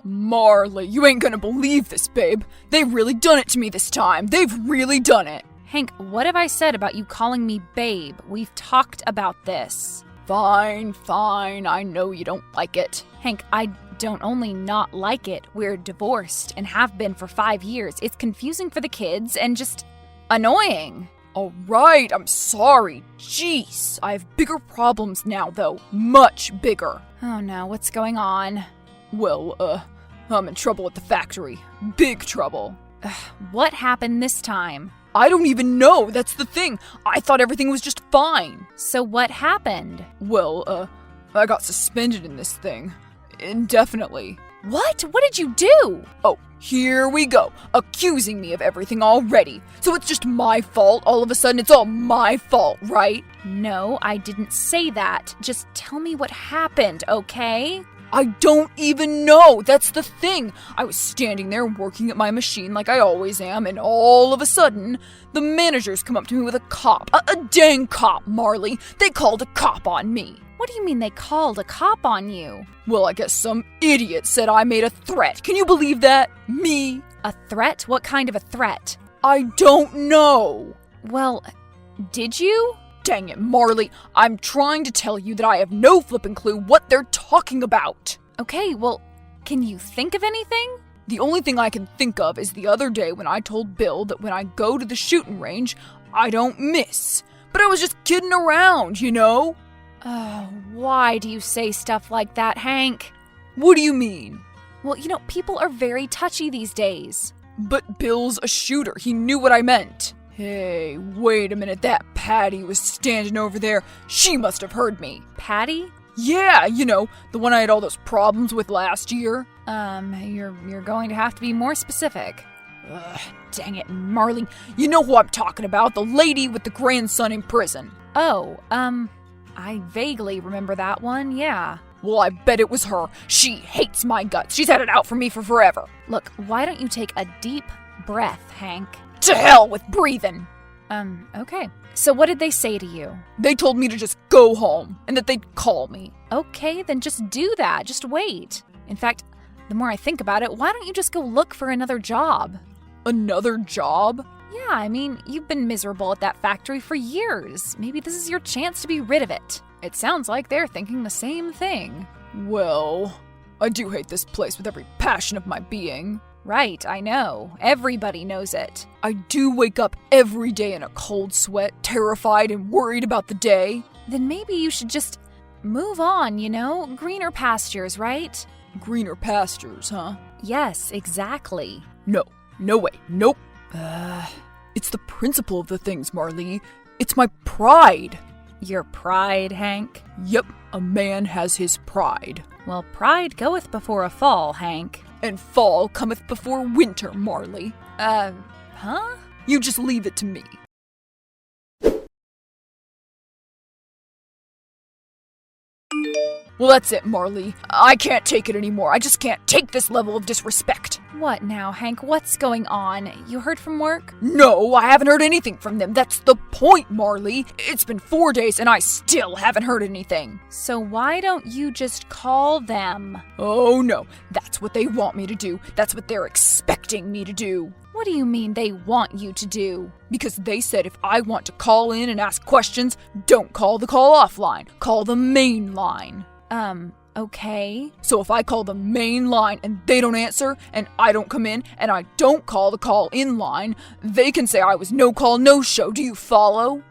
Marlee, you ain't gonna believe this, babe. They've really done it to me this time. They've really done it. Hank, what have I said about you calling me babe? We've talked about this. Fine. I know you don't like it. Hank, I don't only not like it, we're divorced and have been for 5 years. It's confusing for the kids and just annoying. Alright, I'm sorry. Jeez, I have bigger problems now, though. Much bigger. Oh no, what's going on? Well, I'm in trouble at the factory. Big trouble. What happened this time? I don't even know, that's the thing. I thought everything was just fine. So what happened? Well, I got suspended in this thing. Indefinitely. What? What did you do? Oh, here we go. Accusing me of everything already. So it's just my fault? All of a sudden it's all my fault, right? No, I didn't say that. Just tell me what happened, okay? I don't even know. That's the thing. I was standing there working at my machine like I always am, and all of a sudden, the managers come up to me with a cop. A dang cop, Marlee. They called a cop on me. What do you mean they called a cop on you? Well, I guess some idiot said I made a threat. Can you believe that? Me? A threat? What kind of a threat? I don't know. Well, did you? Dang it, Marlee. I'm trying to tell you that I have no flippin' clue what they're talking about. Okay, well, can you think of anything? The only thing I can think of is the other day when I told Bill that when I go to the shooting range, I don't miss. But I was just kidding around, you know? Oh, why do you say stuff like that, Hank? What do you mean? Well, people are very touchy these days. But Bill's a shooter. He knew what I meant. Hey, wait a minute. That Patty was standing over there. She must have heard me. Patty? Yeah, the one I had all those problems with last year. You're going to have to be more specific. Ugh, dang it, Marlee. You know who I'm talking about. The lady with the grandson in prison. Oh, I vaguely remember that one, yeah. Well, I bet it was her. She hates my guts. She's had it out for me for forever. Look, why don't you take a deep breath, Hank? To hell with breathing. Okay. So what did they say to you? They told me to just go home and that they'd call me. Okay, then just do that. Just wait. In fact, the more I think about it, why don't you just go look for another job? Another job? Yeah, I mean, you've been miserable at that factory for years. Maybe this is your chance to be rid of it. It sounds like they're thinking the same thing. Well, I do hate this place with every passion of my being. Right, I know. Everybody knows it. I do wake up every day in a cold sweat, terrified and worried about the day. Then maybe you should just move on, Greener pastures, right? Greener pastures, huh? Yes, exactly. No way, nope. It's the principle of the things, Marlee. It's my pride. Your pride, Hank? Yep, a man has his pride. Well, pride goeth before a fall, Hank. And fall cometh before winter, Marlee. Huh? You just leave it to me. Well, that's it, Marlee. I can't take it anymore. I just can't take this level of disrespect. What now, Hank? What's going on? You heard from work? No, I haven't heard anything from them. That's the point, Marlee. It's been 4 days and I still haven't heard anything. So why don't you just call them? Oh no, that's what they want me to do. That's what they're expecting me to do. What do you mean they want you to do? Because they said if I want to call in and ask questions, don't call the call-off line. Call the main line. Okay. So if I call the main line and they don't answer, and I don't come in, and I don't call the call-in line, they can say I was no-call, no-show. Do you follow?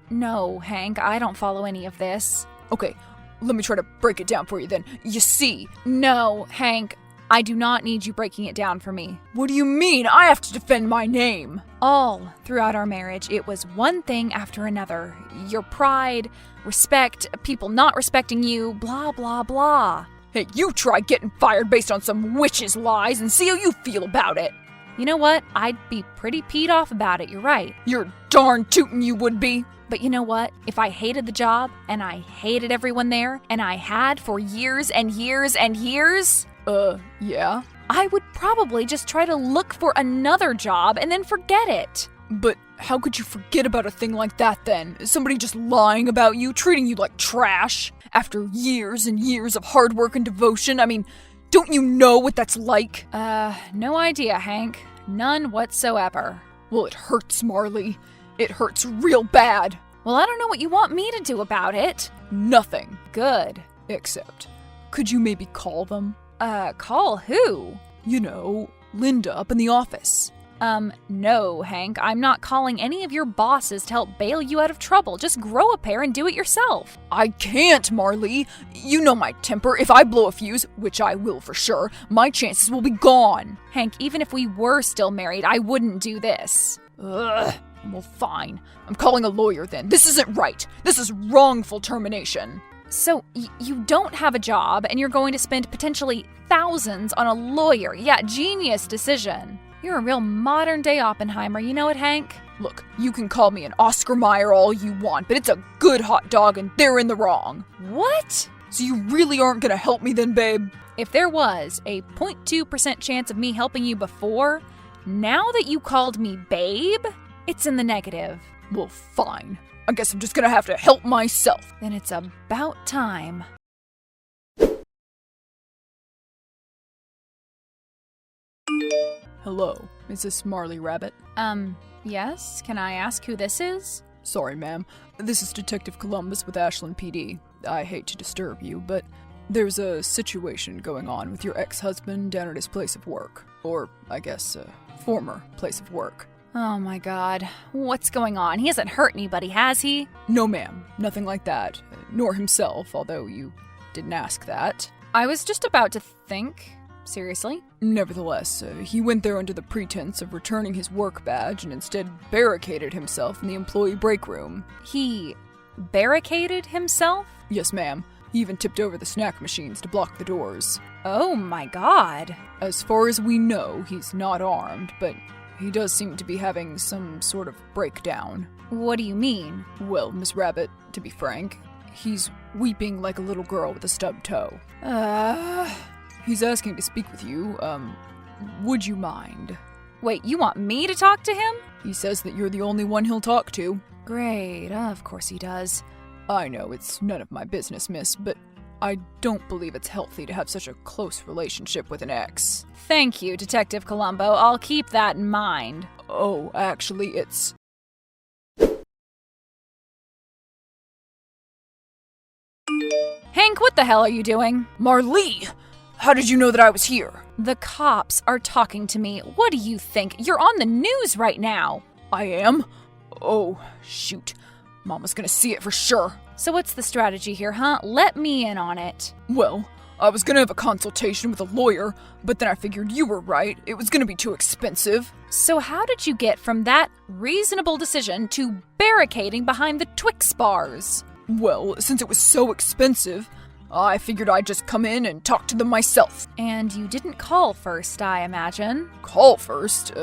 No, Hank, I don't follow any of this. Okay, let me try to break it down for you then. You see. No, Hank, I do not need you breaking it down for me. What do you mean? I have to defend my name. All throughout our marriage, it was one thing after another. Your pride, respect, people not respecting you, blah, blah, blah. Hey, you try getting fired based on some witch's lies and see how you feel about it. You know what? I'd be pretty peed off about it, you're right. You're darn tootin' you would be. But you know what? If I hated the job, and I hated everyone there, and I had for years and years and years... Yeah? I would probably just try to look for another job and then forget it. But how could you forget about a thing like that then? Somebody just lying about you, treating you like trash? After years and years of hard work and devotion, I mean, Don't you know what that's like? No idea, Hank. None whatsoever. Well, it hurts, Marlee. It hurts real bad. Well, I don't know what you want me to do about it. Nothing. Good. Except, could you maybe call them? Call who? You know, Linda up in the office. No, Hank. I'm not calling any of your bosses to help bail you out of trouble. Just grow a pair and do it yourself. I can't, Marlee. You know my temper. If I blow a fuse, which I will for sure, my chances will be gone. Hank, even if we were still married, I wouldn't do this. Ugh. Well, fine. I'm calling a lawyer then. This isn't right. This is wrongful termination. So, you don't have a job, and you're going to spend potentially thousands on a lawyer. Yeah, genius decision. You're a real modern-day Oppenheimer, you know it, Hank? Look, you can call me an Oscar Mayer all you want, but it's a good hot dog and they're in the wrong. What? So you really aren't gonna help me then, babe? If there was a 0.2% chance of me helping you before, now that you called me babe, it's in the negative. Well, fine. I guess I'm just gonna have to help myself. Then it's about time. Hello, is this Marlee Rabbit? Yes? Can I ask who this is? Sorry, ma'am. This is Detective Columbus with Ashland PD. I hate to disturb you, but there's a situation going on with your ex-husband down at his place of work. Or, I guess, former place of work. Oh my god. What's going on? He hasn't hurt anybody, has he? No, ma'am. Nothing like that. Nor himself, although you didn't ask that. I was just about to think. Seriously? Nevertheless, he went there under the pretense of returning his work badge and instead barricaded himself in the employee break room. He barricaded himself? Yes, ma'am. He even tipped over the snack machines to block the doors. Oh my god. As far as we know, he's not armed, but he does seem to be having some sort of breakdown. What do you mean? Well, Miss Rabbit, to be frank, he's weeping like a little girl with a stubbed toe. He's asking to speak with you. Would you mind? Wait, you want me to talk to him? He says that you're the only one he'll talk to. Great, of course he does. I know it's none of my business, miss, but I don't believe it's healthy to have such a close relationship with an ex. Thank you, Detective Columbo. I'll keep that in mind. Oh, actually, it's... Hank, what the hell are you doing? Marlee! How did you know that I was here? The cops are talking to me. What do you think? You're on the news right now. I am? Oh, shoot. Mama's gonna see it for sure. So what's the strategy here, huh? Let me in on it. Well, I was gonna have a consultation with a lawyer, but then I figured you were right. It was gonna be too expensive. So how did you get from that reasonable decision to barricading behind the Twix bars? Well, since it was so expensive, I figured I'd just come in and talk to them myself. And you didn't call first, I imagine. Call first?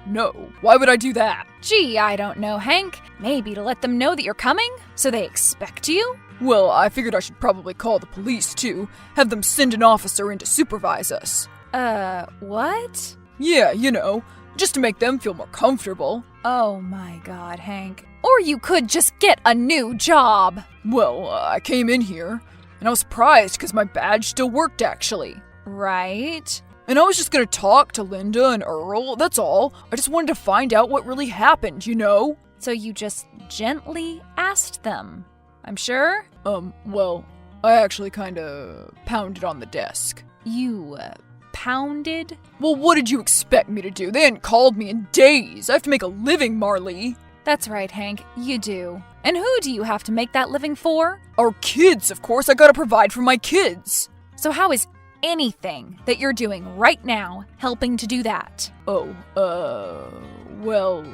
No. Why would I do that? Gee, I don't know, Hank. Maybe to let them know that you're coming, so they expect you? Well, I figured I should probably call the police, too. Have them send an officer in to supervise us. What? Yeah, you know, just to make them feel more comfortable. Oh my god, Hank. Or you could just get a new job. Well, I came in here, and I was surprised because my badge still worked, actually. Right? And I was just gonna talk to Linda and Earl, that's all. I just wanted to find out what really happened, you know? So you just gently asked them, I'm sure? Well, I actually kinda pounded on the desk. You, pounded? Well, what did you expect me to do? They hadn't called me in days. I have to make a living, Marlee. That's right, Hank, you do. And who do you have to make that living for? Our kids, of course. I gotta provide for my kids. So how is anything that you're doing right now helping to do that? Oh, well,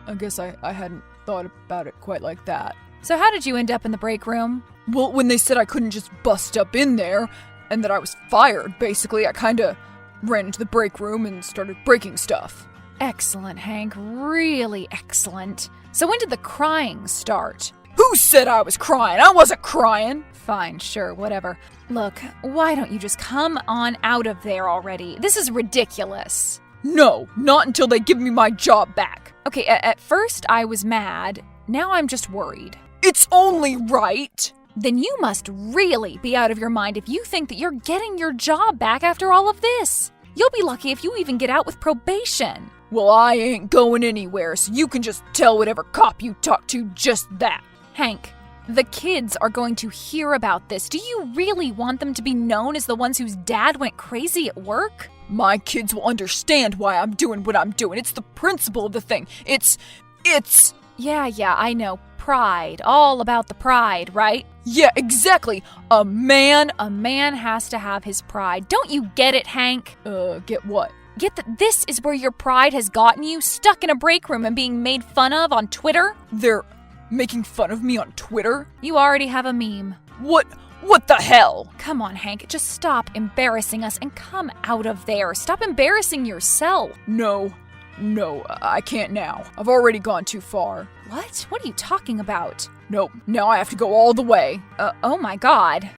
I guess I hadn't thought about it quite like that. So how did you end up in the break room? Well, when they said I couldn't just bust up in there, and that I was fired, basically, I kinda ran into the break room and started breaking stuff. Excellent, Hank. Really excellent. So when did the crying start? Who said I was crying? I wasn't crying. Fine, sure, whatever. Look, why don't you just come on out of there already? This is ridiculous. No, not until they give me my job back. Okay, at first I was mad. Now I'm just worried. It's only right. Then you must really be out of your mind if you think that you're getting your job back after all of this. You'll be lucky if you even get out with probation. Well, I ain't going anywhere, so you can just tell whatever cop you talk to just that. Hank, the kids are going to hear about this. Do you really want them to be known as the ones whose dad went crazy at work? My kids will understand why I'm doing what I'm doing. It's the principle of the thing. It's... Yeah, I know. Pride. All about the pride, right? Yeah, exactly. A man has to have his pride. Don't you get it, Hank? Get what? Get that this is where your pride has gotten you, stuck in a break room and being made fun of on Twitter? They're making fun of me on Twitter? You already have a meme. What the hell? Come on, Hank, just stop embarrassing us and come out of there. Stop embarrassing yourself. No, I can't now. I've already gone too far. What? What are you talking about? Nope, now I have to go all the way. Oh my God.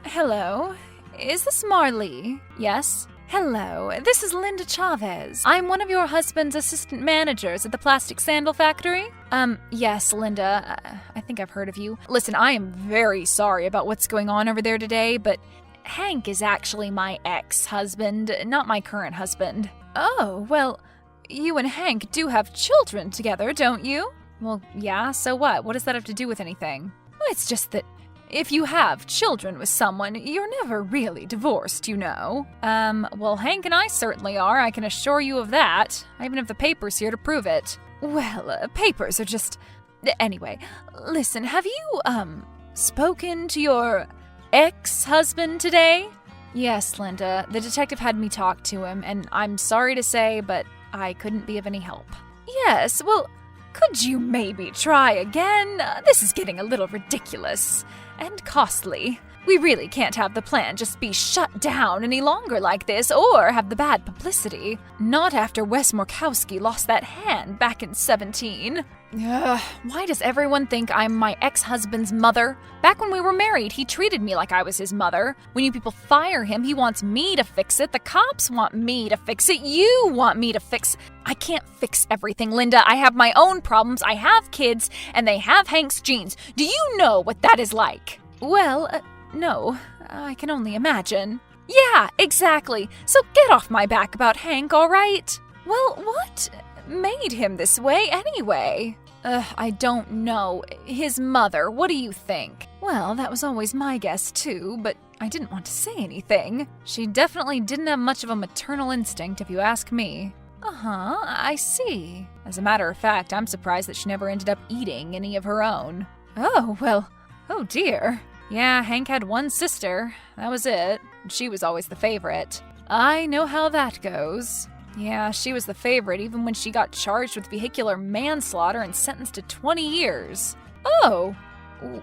Hello? Is this Marlee? Yes? Hello, this is Linda Chavez. I'm one of your husband's assistant managers at the plastic sandal factory. Yes, Linda, I think I've heard of you. Listen, I am very sorry about what's going on over there today, but Hank is actually my ex-husband, not my current husband. Oh, well, you and Hank do have children together, don't you? Well, yeah, so what? What does that have to do with anything? Well, it's just that if you have children with someone, you're never really divorced, you know. Well, Hank and I certainly are, I can assure you of that. I even have the papers here to prove it. Well, papers are just... Anyway, listen, have you, spoken to your ex-husband today? Yes, Linda, the detective had me talk to him, and I'm sorry to say, but I couldn't be of any help. Yes, well, could you maybe try again? This is getting a little ridiculous. And costly. We really can't have the plan just be shut down any longer like this, or have the bad publicity. Not after Wes Morkowski lost that hand back in 17. Why does everyone think I'm my ex-husband's mother? Back when we were married, he treated me like I was his mother. When you people fire him, he wants me to fix it. The cops want me to fix it. You want me to fix... I can't fix everything, Linda. I have my own problems. I have kids, and they have Hank's genes. Do you know what that is like? Well, no. I can only imagine. Yeah, exactly. So get off my back about Hank, all right? Well, what made him this way anyway? I don't know. His mother, what do you think? Well, that was always my guess too, but I didn't want to say anything. She definitely didn't have much of a maternal instinct, if you ask me. Uh-huh, I see. As a matter of fact, I'm surprised that she never ended up eating any of her own. Oh, well, oh dear. Yeah, Hank had one sister. That was it. She was always the favorite. I know how that goes. Yeah, she was the favorite even when she got charged with vehicular manslaughter and sentenced to 20 years. Oh,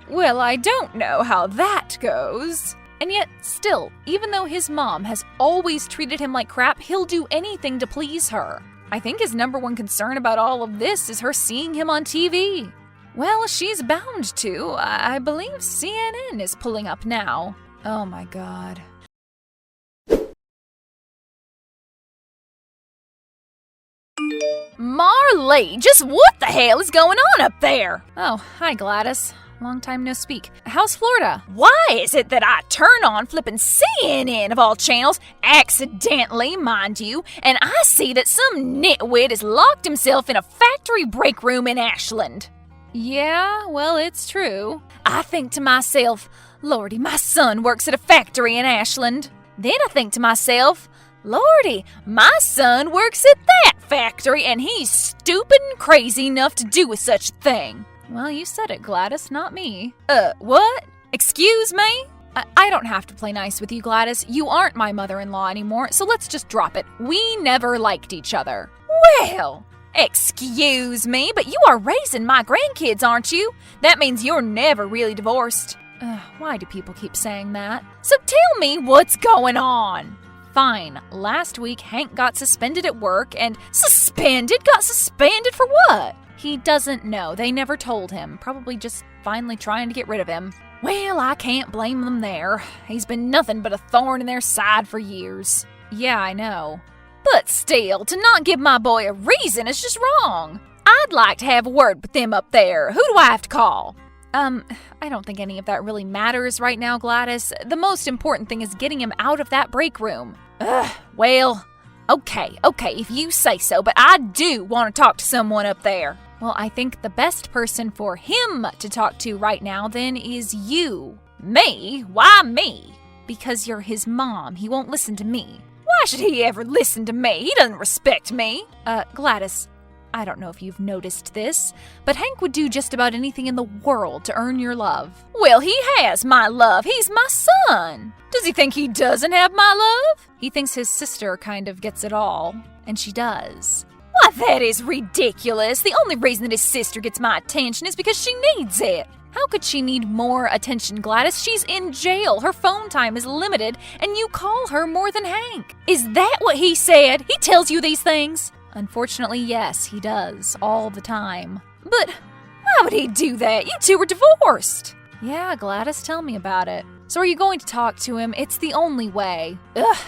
well, I don't know how that goes. And yet, still, even though his mom has always treated him like crap, he'll do anything to please her. I think his number one concern about all of this is her seeing him on TV. Well, she's bound to. I believe CNN is pulling up now. Oh my God. Marlee, just what the hell is going on up there? Oh, hi Gladys. Long time no speak. How's Florida? Why is it that I turn on flippin' CNN of all channels, accidentally, mind you, and I see that some nitwit has locked himself in a factory break room in Ashland? Yeah, well, it's true. I think to myself, Lordy, my son works at a factory in Ashland. Then I think to myself, Lordy, my son works at that factory and he's stupid and crazy enough to do a such a thing. Well, you said it, Gladys, not me. What? Excuse me? I don't have to play nice with you, Gladys. You aren't my mother-in-law anymore, so let's just drop it. We never liked each other. Well, excuse me, but you are raising my grandkids, aren't you? That means you're never really divorced. Why do people keep saying that? So tell me what's going on. Fine. Last week, Hank got suspended at work and... Suspended? Got suspended for what? He doesn't know. They never told him. Probably just finally trying to get rid of him. Well, I can't blame them there. He's been nothing but a thorn in their side for years. Yeah, I know. But still, to not give my boy a reason is just wrong. I'd like to have a word with them up there. Who do I have to call? I don't think any of that really matters right now, Gladys. The most important thing is getting him out of that break room. Well, okay, if you say so, but I do want to talk to someone up there. Well, I think the best person for him to talk to right now, then, is you. Me? Why me? Because you're his mom. He won't listen to me. Why should he ever listen to me? He doesn't respect me. Gladys, I don't know if you've noticed this, but Hank would do just about anything in the world to earn your love. Well, he has my love. He's my son. Does he think he doesn't have my love? He thinks his sister kind of gets it all, and she does. Why, that is ridiculous. The only reason that his sister gets my attention is because she needs it. How could she need more attention, Gladys? She's in jail. Her phone time is limited, and you call her more than Hank. Is that what he said? He tells you these things? Unfortunately, yes, he does, all the time. But why would he do that? You two were divorced. Yeah, Gladys, tell me about it. So are you going to talk to him? It's the only way.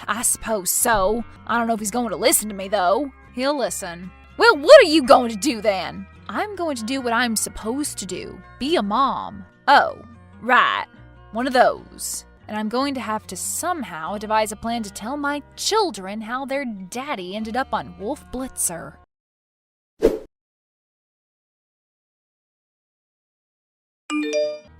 I suppose so. I don't know if he's going to listen to me, though. He'll listen. Well, what are you going to do then? I'm going to do what I'm supposed to do. Be a mom. Oh, right. One of those. And I'm going to have to somehow devise a plan to tell my children how their daddy ended up on Wolf Blitzer.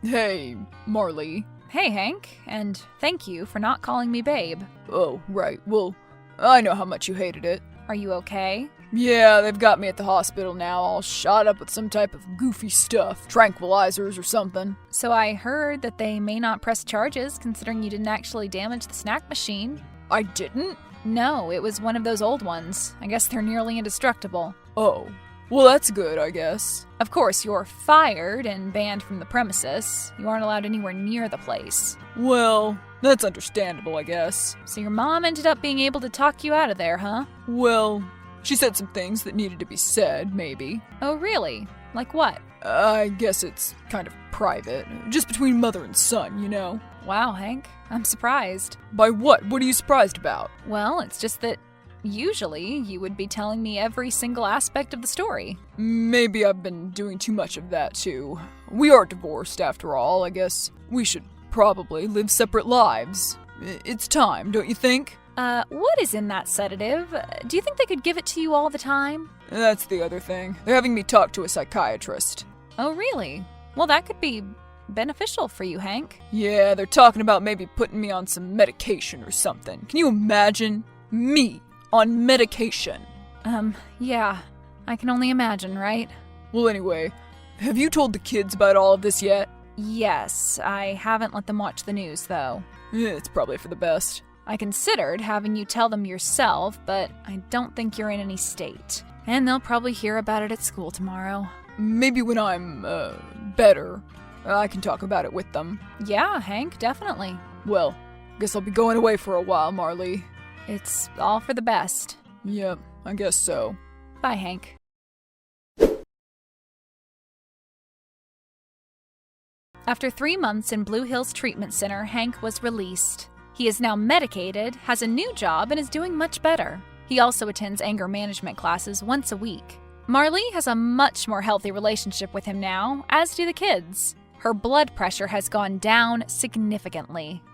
Hey, Marlee. Hey, Hank, and thank you for not calling me babe. Oh, right. Well, I know how much you hated it. Are you okay? Yeah, they've got me at the hospital now, all shot up with some type of goofy stuff. Tranquilizers or something. So I heard that they may not press charges, considering you didn't actually damage the snack machine. I didn't? No, it was one of those old ones. I guess they're nearly indestructible. Oh. Well, that's good, I guess. Of course, you're fired and banned from the premises. You aren't allowed anywhere near the place. Well, that's understandable, I guess. So your mom ended up being able to talk you out of there, huh? Well, she said some things that needed to be said, maybe. Oh, really? Like what? I guess it's kind of private. Just between mother and son, you know? Wow, Hank. I'm surprised. By what? What are you surprised about? Well, it's just that usually you would be telling me every single aspect of the story. Maybe I've been doing too much of that, too. We are divorced, after all. I guess we should probably live separate lives. It's time, don't you think? What is in that sedative? Do you think they could give it to you all the time? That's the other thing. They're having me talk to a psychiatrist. Oh, really? Well, that could be beneficial for you, Hank. Yeah, they're talking about maybe putting me on some medication or something. Can you imagine? Me on medication. Yeah. I can only imagine, right? Well, anyway, have you told the kids about all of this yet? Yes, I haven't let them watch the news, though. It's probably for the best. I considered having you tell them yourself, but I don't think you're in any state. And they'll probably hear about it at school tomorrow. Maybe when I'm, better, I can talk about it with them. Yeah, Hank, definitely. Well, guess I'll be going away for a while, Marlee. It's all for the best. Yep, I guess so. Bye, Hank. After 3 months in Blue Hills Treatment Center, Hank was released. He is now medicated, has a new job, and is doing much better. He also attends anger management classes once a week. Marlee has a much more healthy relationship with him now, as do the kids. Her blood pressure has gone down significantly.